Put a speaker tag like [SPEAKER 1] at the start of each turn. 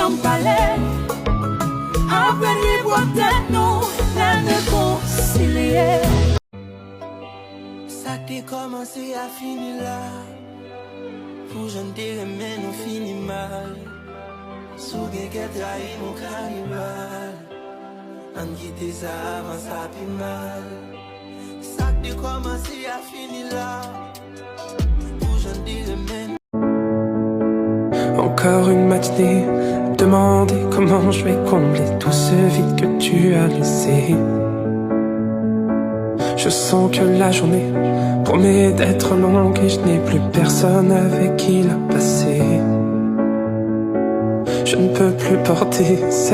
[SPEAKER 1] en palais. Après les boîtes nous, la réconcilier.
[SPEAKER 2] Ça t'est commencé à finir là. Pour je ne dirais mais nous finit mal. Sous quelqu'un trahi mon cannibale. En quitter ça avant ça plus mal. Ça t'est commencé à finir là. Pour je ne dirais mais.
[SPEAKER 3] Encore une matinée, demander comment je vais combler tout ce vide que tu as laissé. Je sens que la journée promet d'être longue et je n'ai plus personne avec qui la passer. Je ne peux plus porter cette